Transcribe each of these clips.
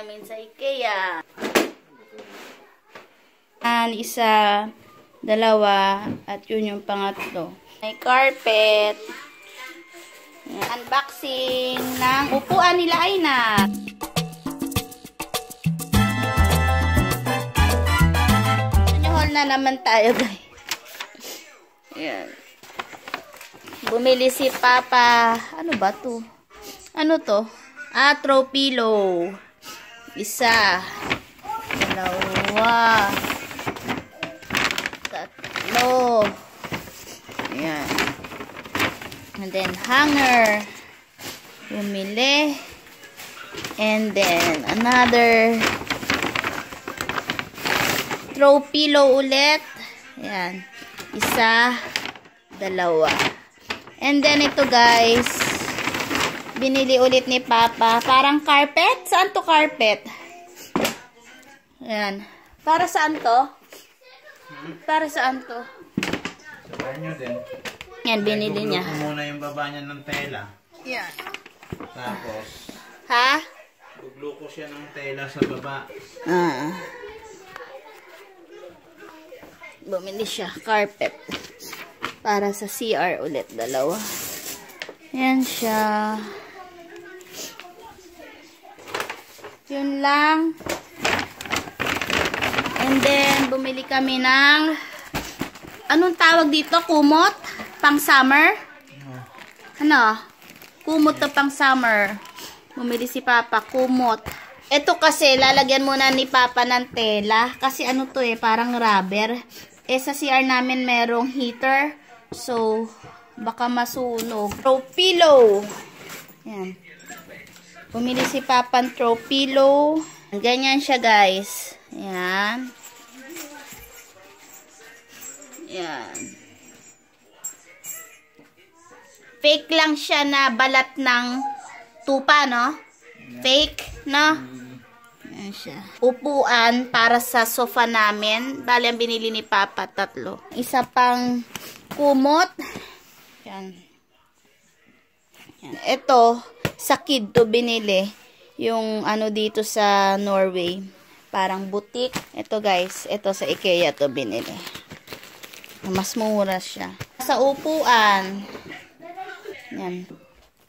namin sa IKEA. Isa, dalawa, at yun yung pangatlo. May carpet. Unboxing ng upuan nila Aina. Haul na naman tayo, guys. Ayan. Bumili si Papa. Ano ba to? Ano to? Throw pillow. Isa. Dalawa. Tatlo. Ayan. And then, hanger. Bumili. And then, another throw pillow ulit. Ayan. Isa, dalawa. And then, ito guys, binili ulit ni Papa. Parang carpet. Saan to carpet? Ayan. Para saan to? Para saan to? Sa banyo din. Yan, binili niya. Gugluko muna yung baba niya ng tela. Yan. Tapos, Ha? gugluko siya ng tela sa baba. Bumili siya. Carpet. Para sa CR ulit. Dalawa. Yan siya. Yun lang. And then, bumili kami ng anong tawag dito? Kumot? Pang summer? Ano? Kumot na pang summer. Bumili si Papa. Kumot. Ito kasi, lalagyan muna ni Papa ng tela. Kasi ano to parang rubber. Sa CR namin merong heater. So, baka masunog. Throw pillow. Yan. Bumili si Papa ng throw pillow. Ganyan siya, guys. Yan. Yan. Fake lang siya na balat ng tupa, no? Fake, no? Yan siya. Upuan para sa sofa namin. Bali, ang binili ni Papa, 3. Isa pang kumot. Yan. Yan. Ito, sa kid to binili. Yung ano dito sa Norway. Parang boutique. Ito guys, ito sa IKEA to binili. Mas mura siya. Sa upuan. Yan.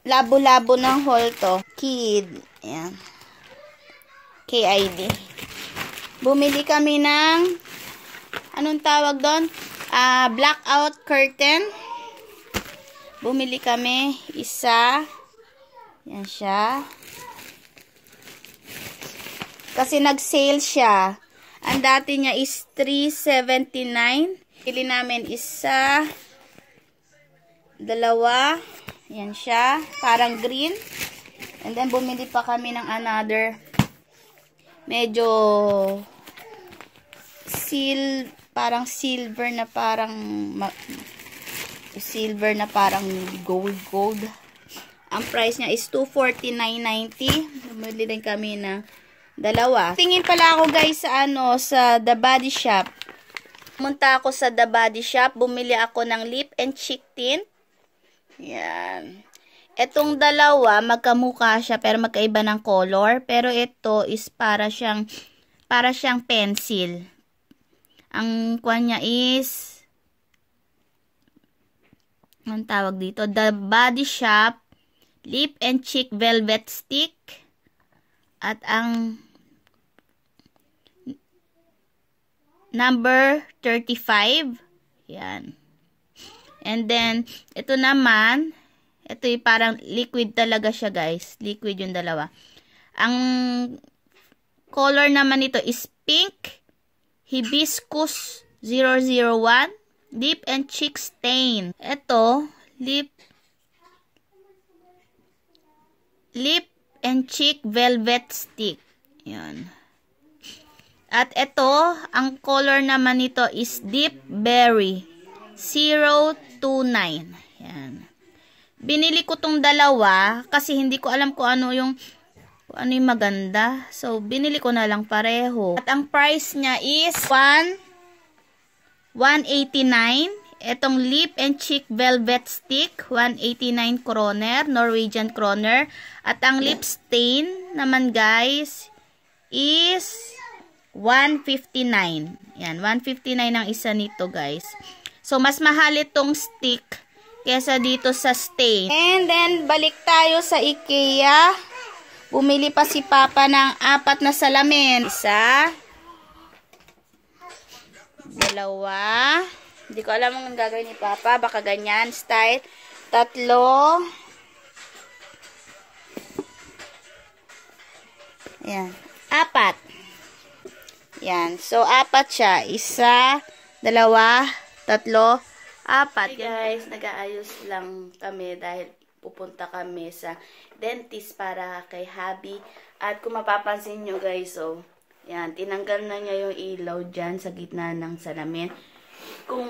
Labo-labo ng haul to. Kid. Yan. KID. Bumili kami ng anong tawag doon? Blackout curtain. Bumili kami. Isa. Yan siya. Kasi nag-sale siya. Ang dati niya is $379. Bili namin isa. Dalawa. Yan siya. Parang green. And then, bumili pa kami ng another. Medyo parang silver na parang gold. Ang price niya is $249.90. Bumili din kami ng dalawa. Tingin pala ako guys sa sa The Body Shop. Pumunta ako sa The Body Shop. Bumili ako ng lip and cheek tint. Yan. Etong dalawa, magkamukha siya pero magkaiba ng color. Pero ito is para siyang pencil. Ang kuha niya is anong tawag dito? The Body Shop Lip and Cheek Velvet Stick. At ang number 35. Yan. And then, ito naman, ito yung parang liquid talaga siya, guys. Liquid yung dalawa. Ang color naman nito is pink, hibiscus 001, lip and cheek stain. Ito, lip and cheek velvet stick. Yan. At ito, ang color naman nito is deep berry 029. Yan. Binili ko tong dalawa kasi hindi ko alam kung ano yung maganda. So, binili ko na lang pareho. At ang price niya is $189. Etong lip and cheek velvet stick, 189 kroner, Norwegian kroner. At ang lip stain naman guys is 159. Yan, 159 ang isa nito, guys. So, mas mahal itong stick kesa dito sa stain. And then, balik tayo sa IKEA. Bumili pa si Papa ng 4 na salamin. Isa. 2. Hindi ko alam ang gagawin ni Papa. Baka ganyan, style. 3. Ayan. 4. Yan. So, 4 siya. 1, 2, 3, 4. Guys, nag-aayos lang kami dahil pupunta kami sa dentist para kay Habi. At kung mapapansin nyo guys, so, yan, tinanggal na niya yung ilaw dyan sa gitna ng salamin. Kung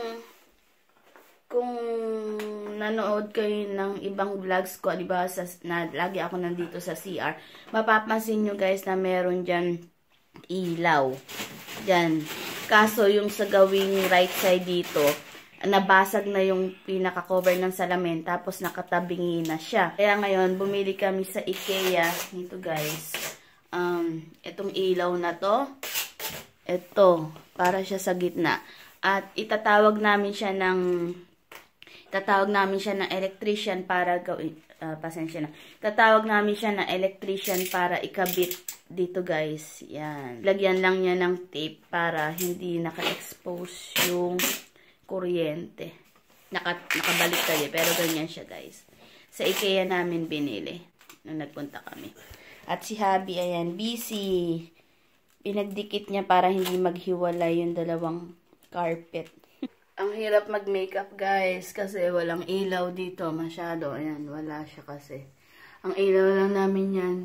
nanood kayo ng ibang vlogs ko, diba, na lagi ako nandito sa CR, mapapansin nyo guys na meron dyan ilaw. Dyan. Kaso yung sa gawing right side dito, nabasag na yung pinaka-cover ng salamin, tapos nakatabingi na siya. Kaya ngayon, bumili kami sa IKEA. Ito guys. Itong ilaw na to. Ito. Para siya sa gitna. At itatawag namin siya ng electrician para gawin. Pasensya na. Tatawag namin siya ng electrician para ikabit dito guys. Yan. Lagyan lang niya ng tape para hindi naka-expose yung kuryente. Nakabalik tayo. Pero ganyan siya guys. Sa IKEA namin binili. Nung nagpunta kami. At si Habi, ayan, busy. Pinagdikit niya para hindi maghiwalay yung dalawang carpet. Ang hirap mag-makeup guys kasi walang ilaw dito masyado. Ayan, wala siya kasi. Ang ilaw lang namin yan,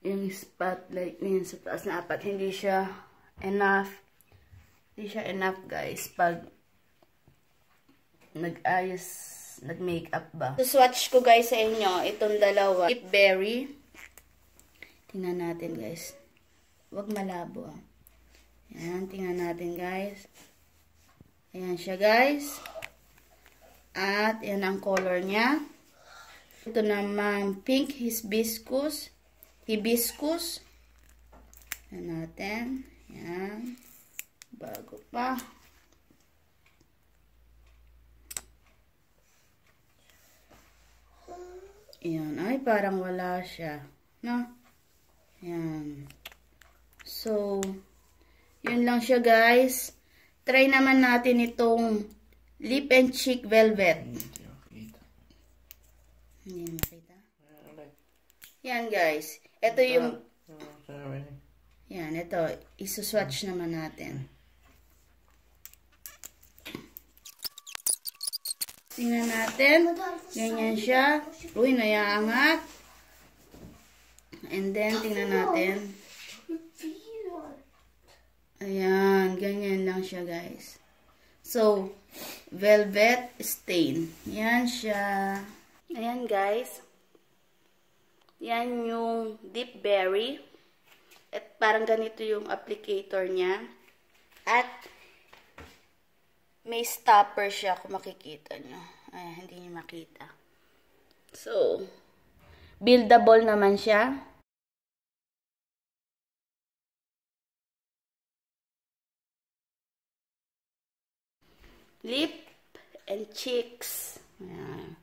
yung spotlight na yun sa taas na 4. Hindi siya enough. Hindi siya enough guys pag nag-makeup ba. So, swatch ko guys sa inyo itong dalawa. Deep Berry. Tingnan natin guys. Huwag malabo ah. Ayan, tingnan natin guys. Ayan siya guys. At yan ang color niya. Ito naman pink hibiscus. Ayan natin. Ayan. Bago pa. Ayan. Ay, parang wala siya. No? Ayan. So, yun lang siya guys. Try naman natin itong Lip and Cheek Velvet. Hindi makita. Yan guys. Ito yung... Yan, ito. Isuswatch naman natin. Tingnan natin. Ganyan siya. Uy, nayaangat. And then, tingnan natin. Ayan, ganyan lang siya guys. So, velvet stain. Yan siya. Ayan guys. Yan yung Deep Berry. At parang ganito yung applicator niya. At may stopper siya kung makikita nyo. Ay, hindi nyo makita. So, buildable naman siya. Lip and cheeks. Ayan.